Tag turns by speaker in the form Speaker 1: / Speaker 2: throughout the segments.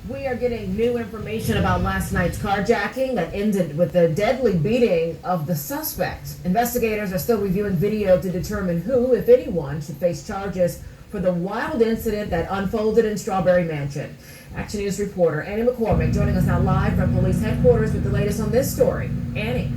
Speaker 1: We are getting new information about last night's carjacking that ended with the deadly beating of the suspect. Investigators are still reviewing video to determine who, if anyone, should face charges for the wild incident that unfolded in Strawberry Mansion. Action News reporter Annie McCormick joining us now live from police headquarters with the latest on this story. Annie.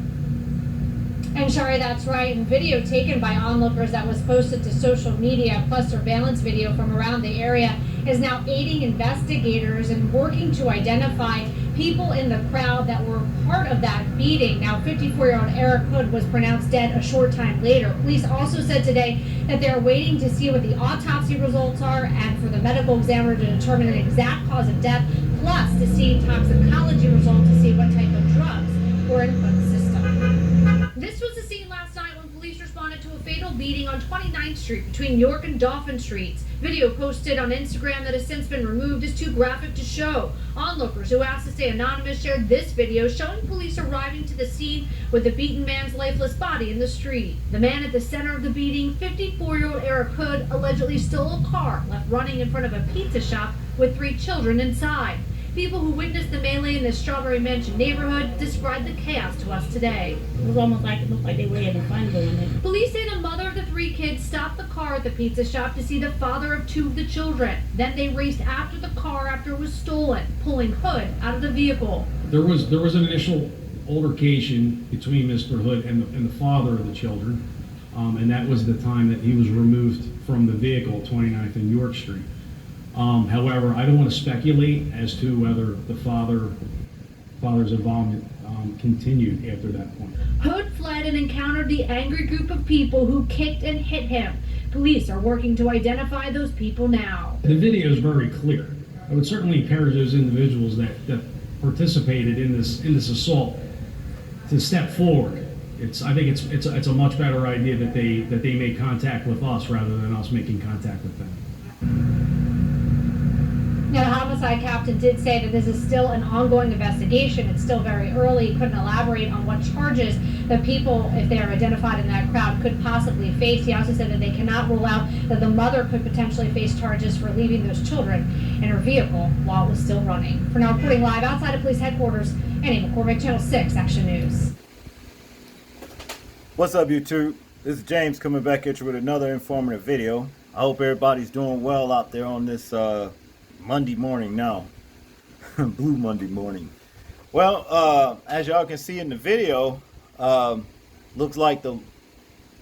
Speaker 2: And Shari, that's right. And video taken by onlookers that was posted to social media, plus surveillance video from around the area, is now aiding investigators and working to identify people in the crowd that were part of that beating. Now, 54-year-old Eric Hood was pronounced dead a short time later. Police also said today that they're waiting to see what the autopsy results are and for the medical examiner to determine an exact cause of death, plus to see toxicology results to see what type of drugs were in Hood's system. This was the scene last night when police responded to a fatal beating on 29th Street between York and Dauphin Streets. Video posted on Instagram that has since been removed is too graphic to show. Onlookers who asked to stay anonymous shared this video showing police arriving to the scene with the beaten man's lifeless body in the street. The man at the center of the beating, 54-year-old Eric Hood, allegedly stole a car left running in front of a pizza shop with 3 children inside. People who witnessed the melee in the Strawberry Mansion neighborhood described the chaos to us today.
Speaker 3: It was almost like it looked like they were having fun doing it.
Speaker 2: Police say the mother of the 3 kids stopped the car at the pizza shop to see the father of 2 of the children. Then they raced after the car after it was stolen, pulling Hood out of the vehicle.
Speaker 4: There was an initial altercation between Mr. Hood and the father of the children, and that was the time that he was removed from the vehicle, 29th and York Street. However, I don't want to speculate as to whether the father's involvement continued after that point.
Speaker 2: Hood fled and encountered the angry group of people who kicked and hit him. Police are working to identify those people now.
Speaker 4: The video is very clear. I would certainly encourage those individuals that participated in this assault to step forward. I think it's a much better idea that they make contact with us rather than us making contact with them.
Speaker 2: Now, the homicide captain did say that this is still an ongoing investigation. It's still very early. He couldn't elaborate on what charges the people, if they are identified in that crowd, could possibly face. He also said that they cannot rule out that the mother could potentially face charges for leaving those children in her vehicle while it was still running. For now, reporting live outside of police headquarters, Annie McCormick, Channel 6 Action News.
Speaker 5: What's up, YouTube? This is James coming back at you with another informative video. I hope everybody's doing well out there on this Monday morning now. Blue Monday morning. Well, as y'all can see in the video, looks like the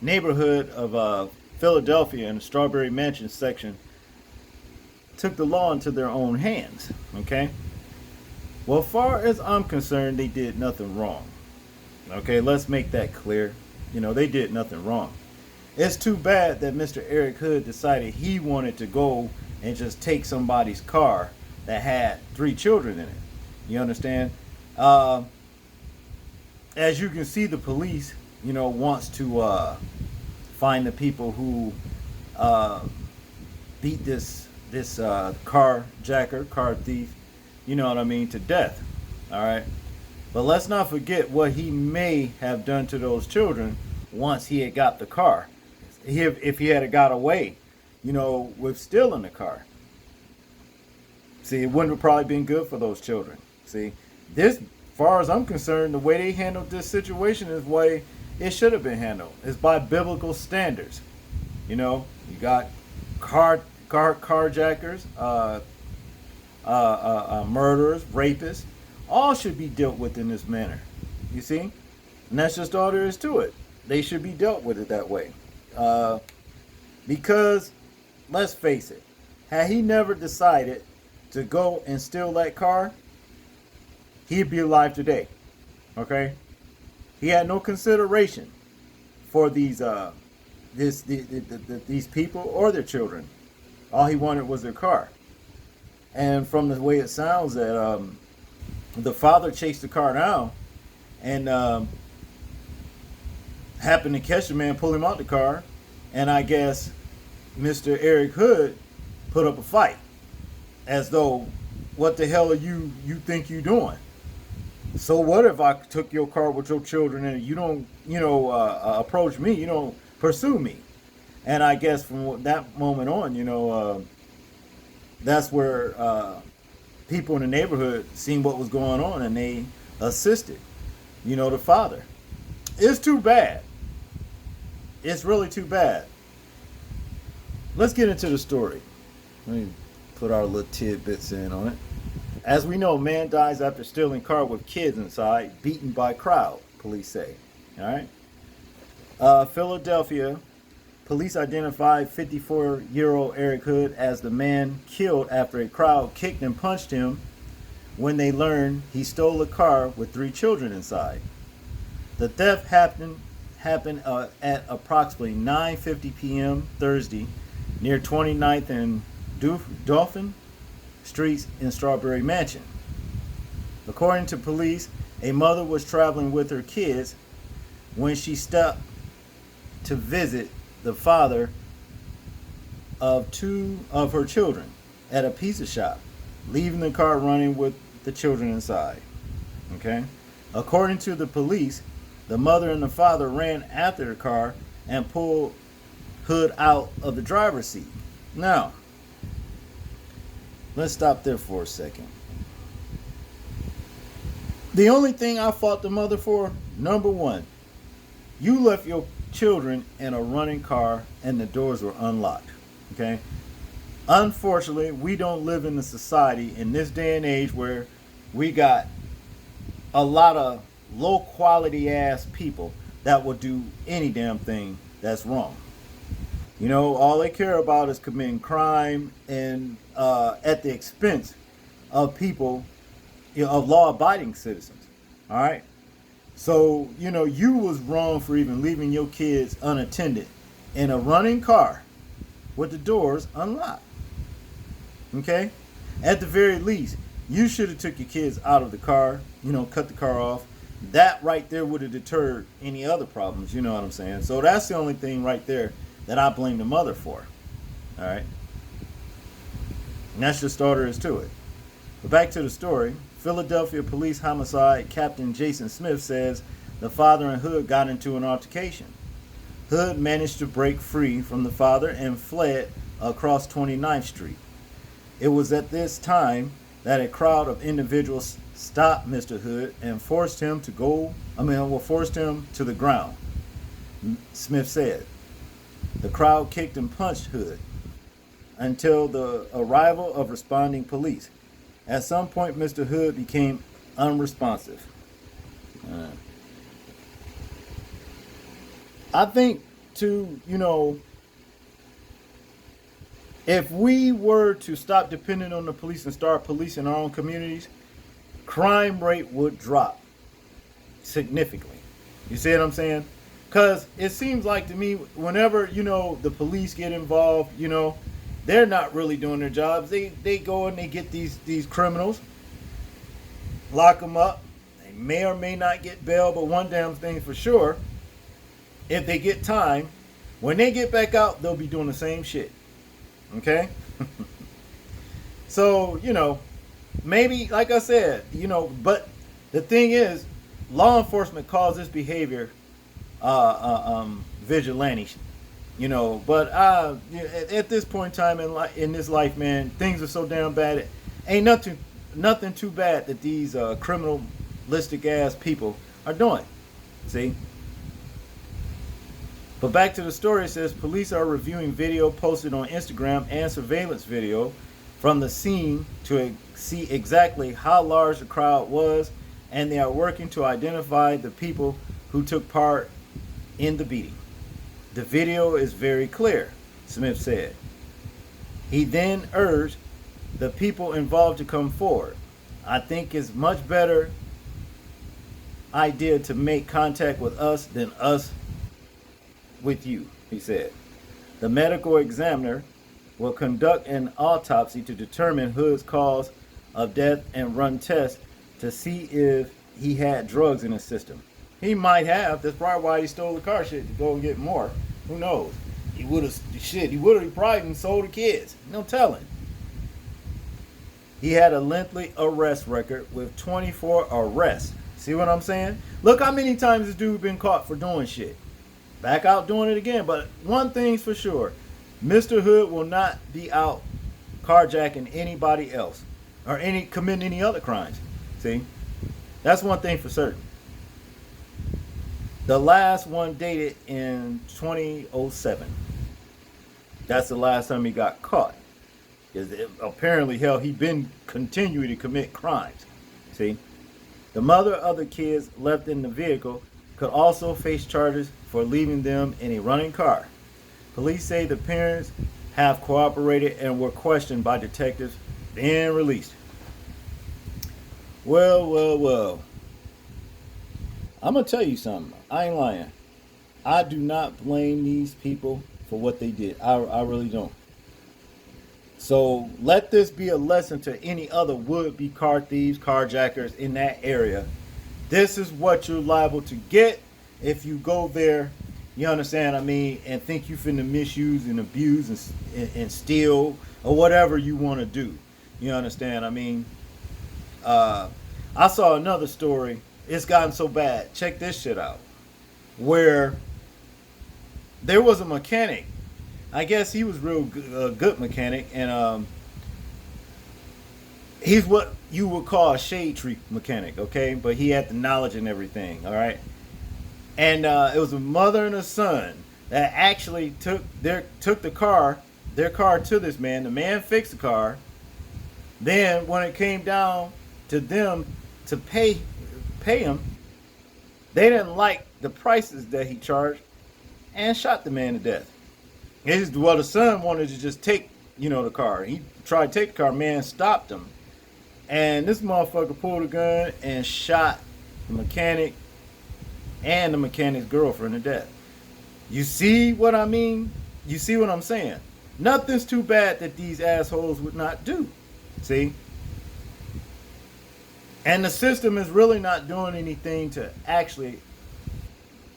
Speaker 5: neighborhood of Philadelphia in the Strawberry Mansion section took the law into their own hands. Okay? Well, as far as I'm concerned, they did nothing wrong. Okay, let's make that clear. You know, they did nothing wrong. It's too bad that Mr. Eric Hood decided he wanted to go and just take somebody's car that had 3 children in it. You understand? As you can see, the police, wants to find the people who beat this carjacker, car thief, you know what I mean, to death. All right. But let's not forget what he may have done to those children once he had got the car. If he had got away, with stealing the car. See, it wouldn't have probably been good for those children. See, this, as far as I'm concerned, the way they handled this situation is the way it should have been handled. It's by biblical standards. You got carjackers, murderers, rapists, all should be dealt with in this manner. You see? And that's just all there is to it. They should be dealt with it that way. Because, let's face it, had he never decided to go and steal that car, he'd be alive today. Okay? He had no consideration for these these people or their children. All he wanted was their car. And from the way it sounds, that the father chased the car down and happened to catch the man, pull him out the car, and I guess Mr. Eric Hood put up a fight, as though, what the hell are you think you doing? So what if I took your car with your children and you don't, approach me, you don't pursue me? And I guess from that moment on, that's where people in the neighborhood seen what was going on and they assisted, the father. It's too bad. It's really too bad. Let's get into the story. Let me put our little tidbits in on it. As we know, man dies after stealing car with kids inside, beaten by crowd, police say. All right. Philadelphia police identified 54-year-old Eric Hood as the man killed after a crowd kicked and punched him when they learned he stole a car with 3 children inside. The theft happened at approximately 9:50 p.m. Thursday near 29th and Dolphin Streets in Strawberry Mansion. According to police, a mother was traveling with her kids when she stopped to visit the father of 2 of her children at a pizza shop, leaving the car running with the children inside. Okay? According to the police, the mother and the father ran after the car and pulled Hood out of the driver's seat. Now, let's stop there for a second. The only thing I fought the mother for, number one, you left your children in a running car and the doors were unlocked. Okay? Unfortunately, we don't live in a society in this day and age where we got a lot of low quality ass people that will do any damn thing that's wrong. All they care about is committing crime and at the expense of people, of law-abiding citizens. All right. So you was wrong for even leaving your kids unattended in a running car with the doors unlocked. Okay. At the very least, you should have took your kids out of the car. Cut the car off. That right there would have deterred any other problems. You know what I'm saying? So that's the only thing right there that I blame the mother for. All right. And that's just all there is to it. But back to the story. Philadelphia Police Homicide Captain Jason Smith says the father and Hood got into an altercation. Hood managed to break free from the father and fled across 29th Street. It was at this time that a crowd of individuals stopped Mr. Hood and forced him to the ground, Smith said. The crowd kicked and punched Hood until the arrival of responding police. At some point, Mr. Hood became unresponsive. I think, if we were to stop depending on the police and start policing our own communities, crime rate would drop significantly. You see what I'm saying? Because it seems like to me, whenever, the police get involved, they're not really doing their jobs. They go and they get these criminals, lock them up. They may or may not get bail, but one damn thing for sure, if they get time, when they get back out, they'll be doing the same shit. Okay? So, maybe, like I said, but the thing is, law enforcement calls this behavior vigilante. But at this point in time in this life, man, things are so damn bad. It ain't nothing too bad that these criminalistic ass people are doing. See? But back to the story, it says police are reviewing video posted on Instagram and surveillance video from the scene to see exactly how large the crowd was, and they are working to identify the people who took part in the beating. The video is very clear, Smith said. He then urged the people involved to come forward. I think it's much better idea to make contact with us than us with you, he said. The medical examiner will conduct an autopsy to determine Hood's cause of death and run tests to see if he had drugs in his system. He might have. That's probably why he stole the car shit, to go and get more. Who knows? He would have probably sold the kids. No telling. He had a lengthy arrest record with 24 arrests. See what I'm saying? Look how many times this dude been caught for doing shit. Back out doing it again. But one thing's for sure. Mr. Hood will not be out carjacking anybody else. or committing any other crimes. See, that's one thing for certain. The last one dated in 2007. That's the last time he got caught. Apparently, hell, he been continuing to commit crimes. See, the mother of the kids left in the vehicle could also face charges for leaving them in a running car. Police say the parents have cooperated and were questioned by detectives, then released. Well. I'm going to tell you something. I ain't lying. I do not blame these people for what they did. I really don't. So let this be a lesson to any other would-be car thieves, carjackers in that area. This is what you're liable to get if you go there, you understand, and think you finna misuse and abuse and steal or whatever you want to do. You understand, I saw another story. It's gotten so bad. Check this shit out. Where there was a mechanic. I guess he was real good mechanic, and he's what you would call a shade tree mechanic, okay? But he had the knowledge and everything, all right? And it was a mother and a son that actually took their car to this man. The man fixed the car. Then when it came down to them to pay him, they didn't like the prices that he charged and shot the man to death. The son wanted to just take, the car. He tried to take the car. Man stopped him. And this motherfucker pulled a gun and shot the mechanic and the mechanic's girlfriend to death. You see what I mean? You see what I'm saying? Nothing's too bad that these assholes would not do. See? And the system is really not doing anything to actually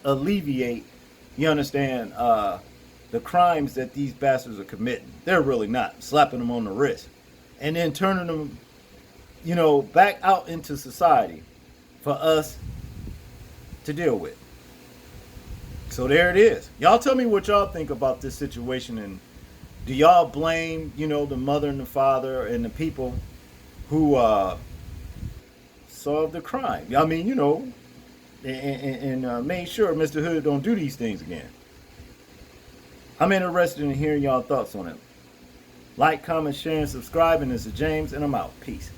Speaker 5: alleviate, you understand, the crimes that these bastards are committing. They're really not. Slapping them on the wrist. And then turning them, back out into society for us to deal with. So there it is. Y'all tell me what y'all think about this situation, and do y'all blame, the mother and the father and the people who solved the crime? And made sure Mr. Hood don't do these things again. I'm interested in hearing y'all thoughts on it. Like, comment, share, and subscribe. And this is James, and I'm out. Peace.